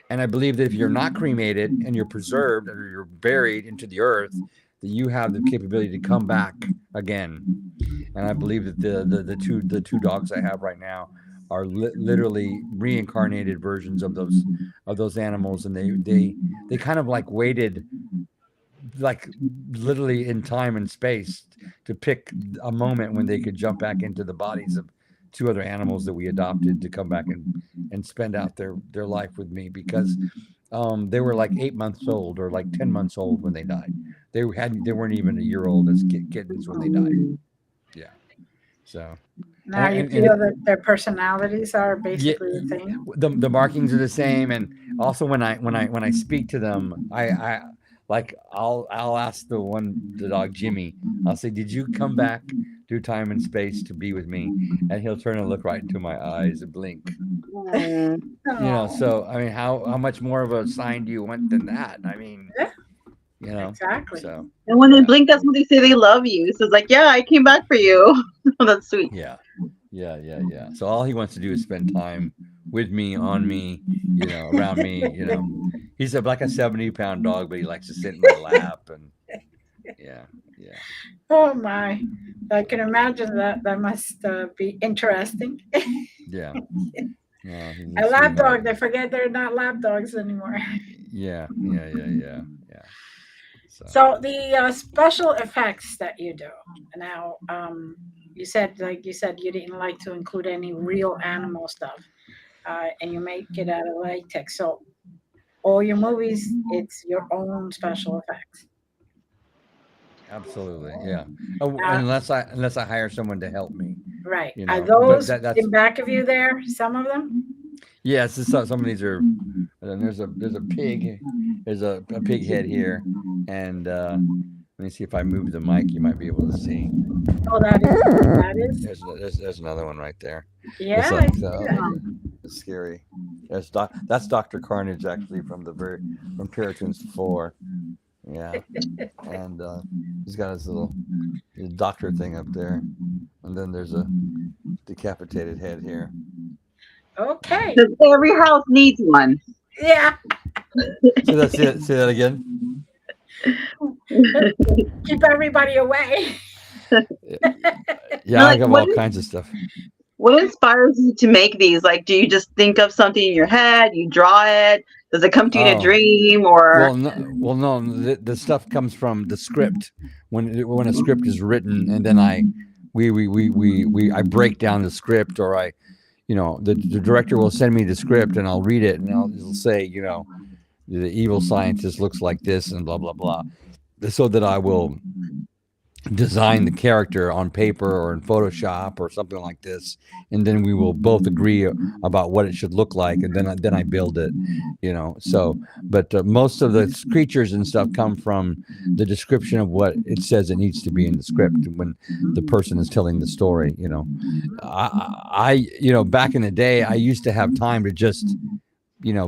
And I believe that if you're not cremated and you're preserved or you're buried into the earth, that you have the capability to come back again. And I believe that the two dogs I have right now are literally reincarnated versions of those animals, and they kind of like waited, like literally in time and space, to pick a moment when they could jump back into the bodies of two other animals that we adopted to come back and spend out their life with me, because they were like 8 months old or like 10 months old when they died. They weren't even a year old as kittens when they died. Yeah. So now you feel that their personalities are basically the same. The markings are the same, and also when I speak to them, I'll ask the dog Jimmy. I'll say, "Did you come back through time and space to be with me?" And he'll turn and look right into my eyes and blink. So I mean, how much more of a sign do you want than that? I mean, exactly. So, and when they blink, that's when they say they love you. So it's like, yeah, I came back for you. That's sweet. Yeah. So all he wants to do is spend time with me, on me, around me. He's like a 70-pound dog, but he likes to sit in my lap, and yeah. Oh my! I can imagine that. That must be interesting. Yeah. A lap dog. They forget they're not lap dogs anymore. Yeah. So the special effects that you do now, you said you didn't like to include any real animal stuff, and you make it out of latex. So all your movies, it's your own special effects. Absolutely, yeah. Unless I hire someone to help me. Right. Are those in back of you there? Some of them? Yes, some of these are. There's a pig. There's a pig head here, and let me see if I move the mic. You might be able to see. Oh, that is. There's another one right there. Yeah, it's scary. That's Dr. Carnage, actually, from Cartoons 4. Yeah, and he's got his little doctor thing up there, and then there's a decapitated head here. Okay. Every house needs one. Yeah. Say that. Say that again. Keep everybody away. Yeah, I Like, have all kinds of stuff. what inspires you to make these? Like, do you just think of something in your head? You draw it? Does it come to you in a Oh, dream? Or no. The stuff comes from the script. When a script is written, and then I break down the script, or the director will send me the script, and I'll read it, and it'll say, the evil scientist looks like this, and blah blah blah, so that I will design the character on paper or in Photoshop or something like this, and then we will both agree about what it should look like, and then I build it, So, but most of the creatures and stuff come from the description of what it says it needs to be in the script when the person is telling the story. Back in the day, I used to have time to just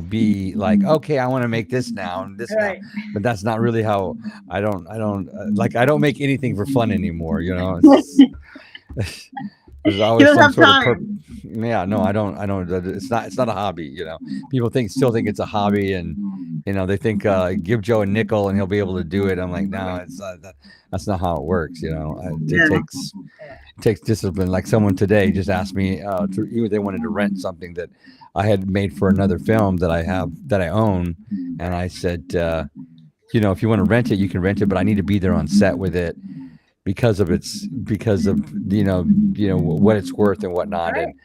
be like, okay, I want to make this now and this now, Right. but that's not really how. I don't make anything for fun anymore. There's you always don't some have sort of time? yeah, no, I don't. It's not a hobby. People still think it's a hobby, and they think give Joe a nickel and he'll be able to do it. I'm like, no, it's not. That's not how it works. It Yeah. takes discipline. Like someone today just asked me they wanted to rent something that I had made for another film that I own, and I said, if you want to rent it, you can rent it, but I need to be there on set with it because of what it's worth and whatnot. Right. And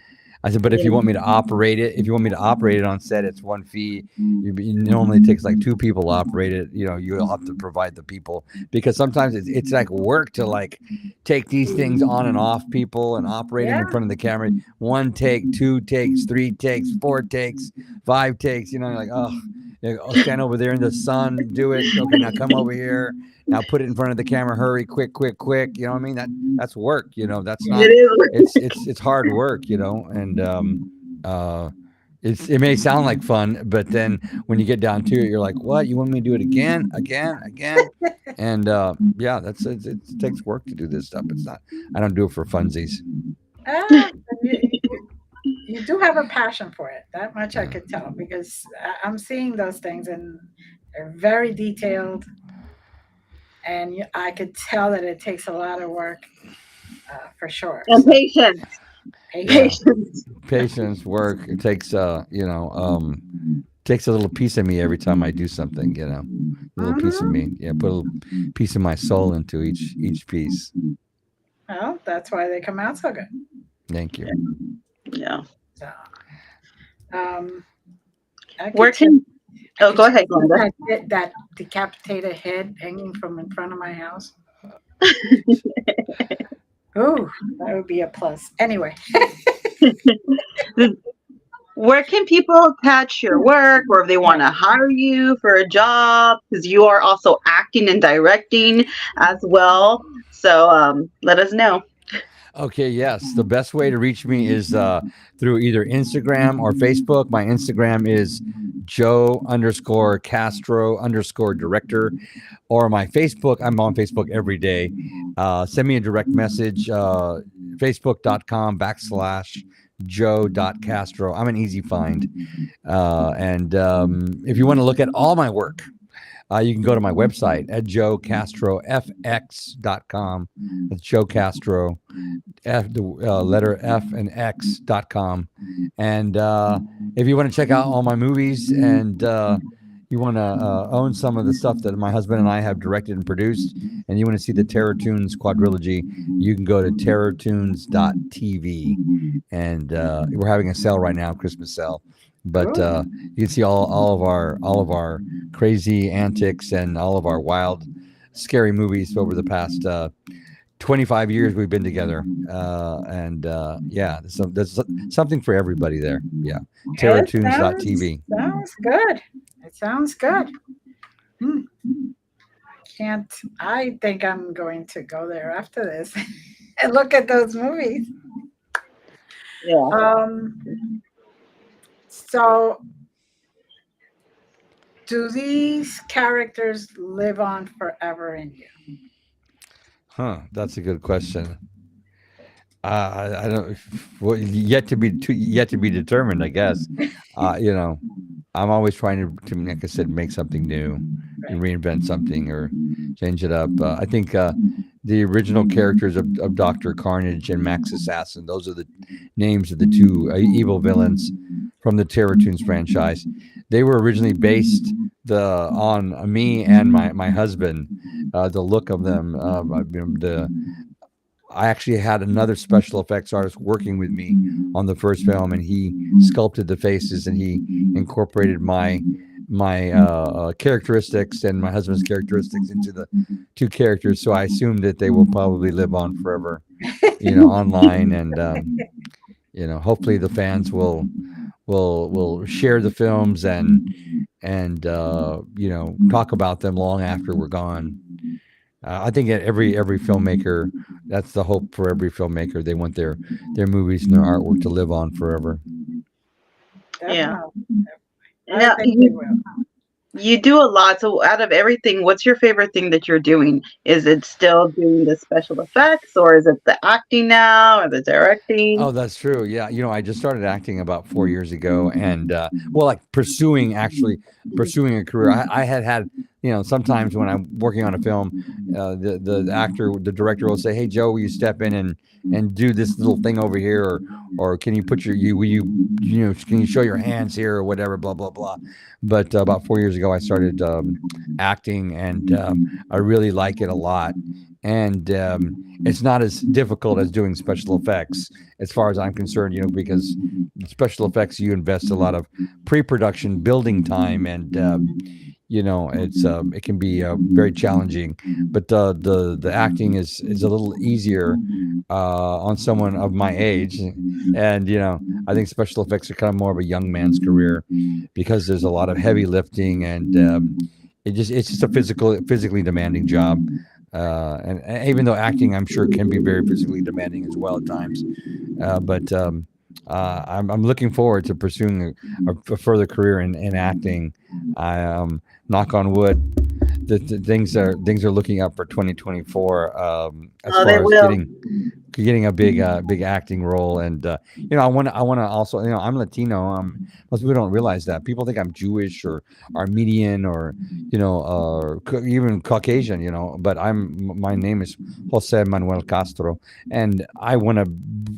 I said, but if you want me to operate it on set, it's one fee. It normally takes like two people to operate it. You'll have to provide the people, because sometimes it's like work to like take these things on and off people and operate them in Yeah. front of the camera. 1 take, 2 takes, 3 takes, 4 takes, 5 takes. You're like, oh, I'll stand over there in the sun, do it. Okay, now come over here. Now put it in front of the camera. Hurry, quick, quick, quick. You know what I mean? That's work. That's not. It is. It's hard work. And it may sound like fun, but then when you get down to it, you're like, what? You want me to do it again? And yeah, it takes work to do this stuff. It's not. I don't do it for funsies. Ah, you do have a passion for it. That much I could tell, because I'm seeing those things and they're very detailed, and I could tell that it takes a lot of work, for sure. And So patience. patience. Patience, work. It takes takes a little piece of me every time I do something. A little piece of me. Yeah, put a little piece of my soul into each piece. Well, that's why they come out so good. Thank you. Yeah. So, um, I could Where can? I Oh, could go ahead, Glenda. that decapitated head hanging from in front of my house. Ooh, that would be a plus. Anyway, Where can people catch your work, or if they want to hire you for a job? Because you are also acting and directing as well. So let us know. Okay, yes. The best way to reach me is through either Instagram or Facebook. My Instagram is Joe_Castro_director, or my Facebook. I'm on Facebook every day. Send me a direct message, facebook.com/Joe.Castro. I'm an easy find. And if you want to look at all my work, you can go to my website at joecastrofx.com. That's Joe Castro, the letter F and X.com. And if you want to check out all my movies, and you want to own some of the stuff that my husband and I have directed and produced, and you want to see the Terror Tunes quadrilogy, you can go to terrortunes.tv. And we're having a sale right now, Christmas sale. But you can see all of our crazy antics and all of our wild, scary movies over the past 25 years we've been together. And yeah, there's something for everybody there. Yeah, terrortunes.tv. Sounds good. It sounds good. I think I'm going to go there after this and look at those movies. Yeah. So, do these characters live on forever in you? Huh? That's a good question. I don't. Well, yet to be determined, I guess. I'm always trying to, like I said, make something new and Right. reinvent something or change it up. I think the original characters of Doctor Carnage and Max Assassin, those are the names of the two evil villains from the Terratoons franchise. They were originally based on me and my husband. The look of them, I actually had another special effects artist working with me on the first film, and he sculpted the faces and he incorporated my characteristics and my husband's characteristics into the two characters. So I assume that they will probably live on forever, online, and hopefully the fans will share the films and talk about them long after we're gone. I think that every filmmaker, that's the hope for every filmmaker. They want their movies and their artwork to live on forever. Yeah. Definitely. I Now think they will. you do a lot. So out of everything, what's your favorite thing that you're doing? Is it still doing the special effects, or is it the acting now, or the directing? Oh, that's true. Yeah, I just started acting about 4 years ago, and well, like pursuing a career. I had sometimes when I'm working on a film, the director will say, "Hey, Joe, will you step in and do this little thing over here, or can you put will can you show your hands here or whatever, blah blah blah." But about 4 years ago, I started acting, and I really like it a lot, and it's not as difficult as doing special effects as far as I'm concerned, because special effects, you invest a lot of pre-production building time, and it can be very challenging, but the acting is a little easier on someone of my age, and I think special effects are kind of more of a young man's career because there's a lot of heavy lifting, and it's just a physically demanding job. And even though acting, I'm sure, can be very physically demanding as well at times, but I'm looking forward to pursuing a further career in acting. I knock on wood, the things are looking up for 2024, as Oh, they far as will. getting a big acting role, and I want to also, I'm Latino. Most people don't realize that. People think I'm Jewish or Armenian or or even Caucasian, but my name is Jose Manuel Castro, and I want to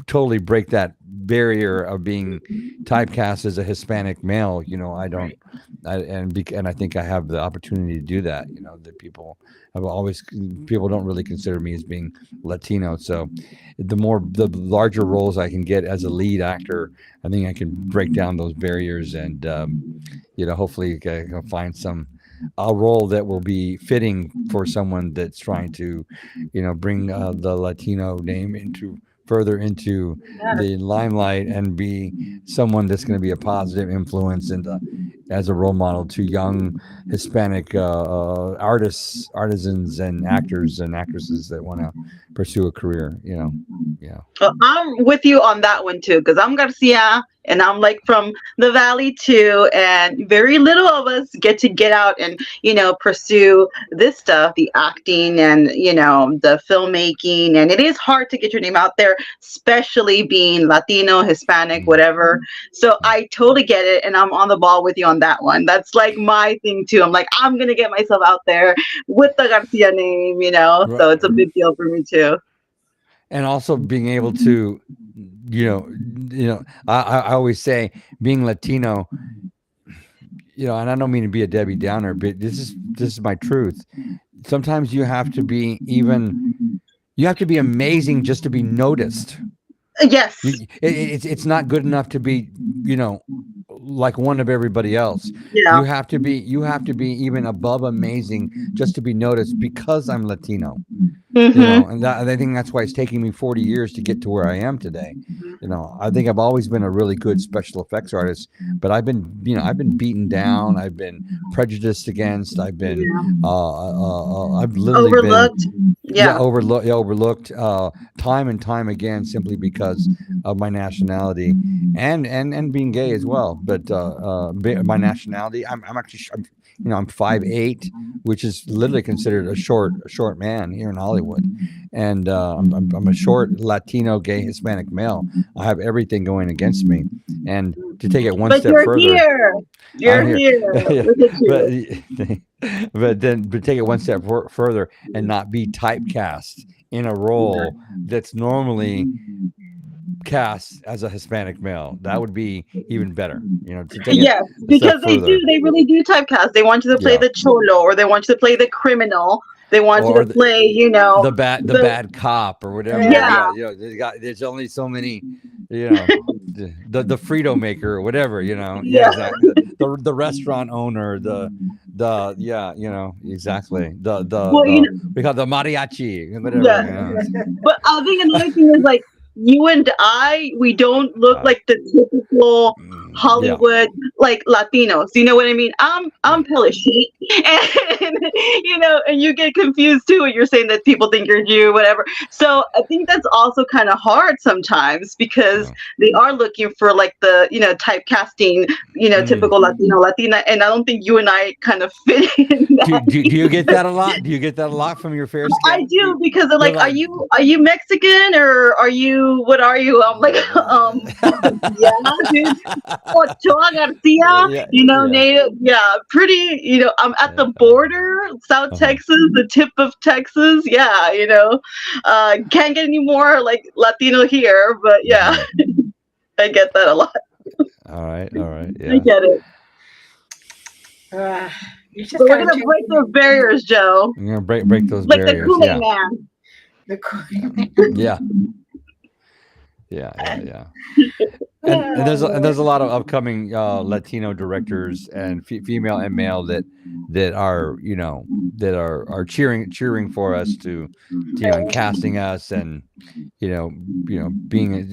totally break that barrier of being typecast as a Hispanic male. I don't, Right. and I think I have the opportunity to do that. That people don't really consider me as being Latino. So the larger roles I can get as a lead actor, I think I can break down those barriers, and hopefully I can find a role that will be fitting for someone that's trying to bring the Latino name further into Yes. the limelight, and be someone that's going to be a positive influence, and as a role model to young Hispanic artisans, and actors and actresses that want to pursue a career. Yeah. Well, I'm with you on that one too, because I'm Garcia and I'm like from the valley too, and very little of us get out and pursue this stuff, the acting and the filmmaking, and it is hard to get your name out there, especially being Latino, Hispanic, Mm. whatever. So I totally get it, and I'm on the ball with you on that one. That's like my thing too. I'm like, I'm gonna get myself out there with the Garcia name, Right. so it's a big deal for me too. And also being able to, I always say, being Latino, and I don't mean to be a Debbie Downer, but this is my truth. Sometimes you have to be amazing just to be noticed. Yes. It's not good enough to be, like one of everybody else. Yeah. You have to be even above amazing just to be noticed, because I'm Latino. Mm-hmm. And I think that's why it's taking me 40 years to get to where I am today. I think I've always been a really good special effects artist, but I've been beaten down. I've been prejudiced against. I've literally been, Overlooked. Yeah. overlooked time and time again, simply because of my nationality, and being gay as well. But my nationality, I'm actually, I'm 5'8", which is literally considered a short man here in Hollywood, and I'm a short Latino, gay, Hispanic male. I have everything going against me, and to take it one But step you're further. here. You're I'm here. here. Yeah. Look at you. But take it one step further and not be typecast in a role that's normally cast as a Hispanic male. That would be even better, to take it Yes, a step because further. they really do typecast. They want you to play Yeah. the cholo, or they want you to play the criminal. They want you Or to play, the bad cop or whatever. yeah, Yeah, there's only so many, the Frito maker or whatever. Yeah, yeah, exactly. The restaurant owner, exactly. well, The we call it the mariachi, whatever. yeah. But I think another thing is like you and I, we don't look like the typical Yeah, Hollywood like Latinos. You know what I mean? I'm yeah. pale as shit, and and you get confused too when you're saying that people think you're Jew, whatever. So I think that's also kind of hard sometimes because Yeah. they are looking for like the typecasting, typical Latino Latina, and I don't think you and I kind of fit in that. Do you get that a lot? Do you get that a lot from your fair I skin? do because they're They're like, are you Mexican or are you what are you? I'm like, yeah, dude. Ochoa Garcia, yeah, native, yeah, pretty, I'm at the yeah. border, South Texas, the tip of Texas, yeah, can't get any more like Latino here, but yeah, I get that a lot. All right, I yeah. get it. You just But we're gotta gonna change break those barriers, Joe. You're gonna break those Like the barriers. Kool-Aid Yeah, Man. the yeah, yeah. And there's a lot of upcoming Latino directors and female and male that are that are cheering for us to and casting us and being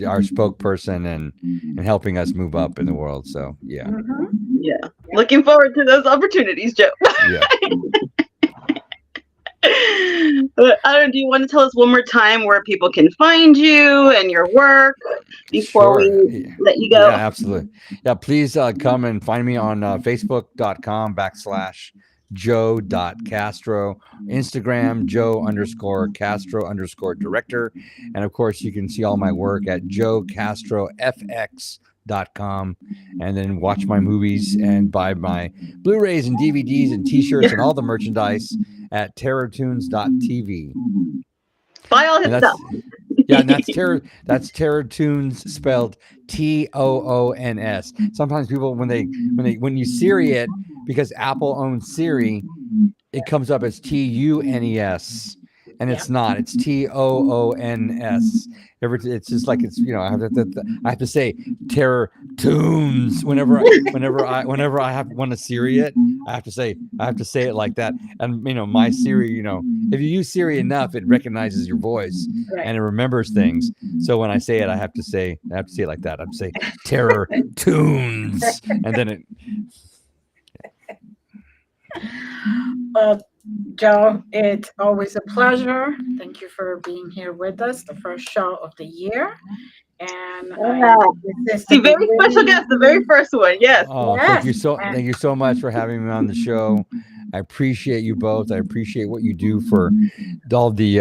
our spokesperson and helping us move up in the world. So yeah, Yeah. Looking forward to those opportunities, Joe. yeah. Adam, do you want to tell us one more time where people can find you and your work before Sure. we let you go? Yeah, absolutely. Yeah, please come and find me on facebook.com/Joe.Castro, Instagram Joe_Castro_director. And of course, you can see all my work at JoeCastroFX.com, and then watch my movies and buy my Blu-rays and DVDs and t-shirts and all the merchandise at terrortunes.tv. Buy all his And stuff. and that's Terror Tunes spelled TOONS. Sometimes people when you Siri it, because Apple owns Siri, it comes up as TUNES. And it's not. It's TOONS. It's just like it's I have to say Terror Tunes whenever I have want to Siri it. I have to say it like that. And my Siri, if you use Siri enough, it recognizes your voice and it remembers things. So when I say it, I have to say it like that. I have to say Terror Tunes, and then it. Joe, it's always a pleasure. Thank you for being here with us, the first show of the year. And the very special guest, the very first one. Yes. Oh, Yes. thank you so much for having me on the show. I appreciate you both. I appreciate what you do for all the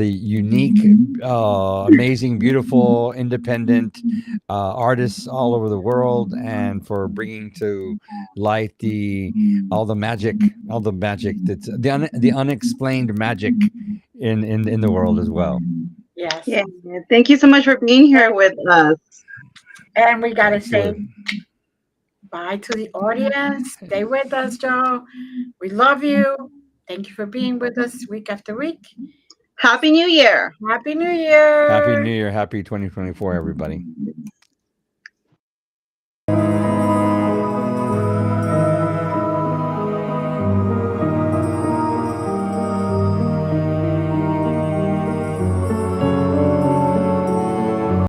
unique, amazing, beautiful, independent artists all over the world, and for bringing to light all the magic that's the unexplained magic in the world as well. Yes. Yeah. Thank you so much for being here with us. And we got to say Sure. bye to the audience. Stay with us, Joe. We love you. Thank you for being with us week after week. Happy New Year. Happy New Year. Happy New Year. Happy 2024, everybody.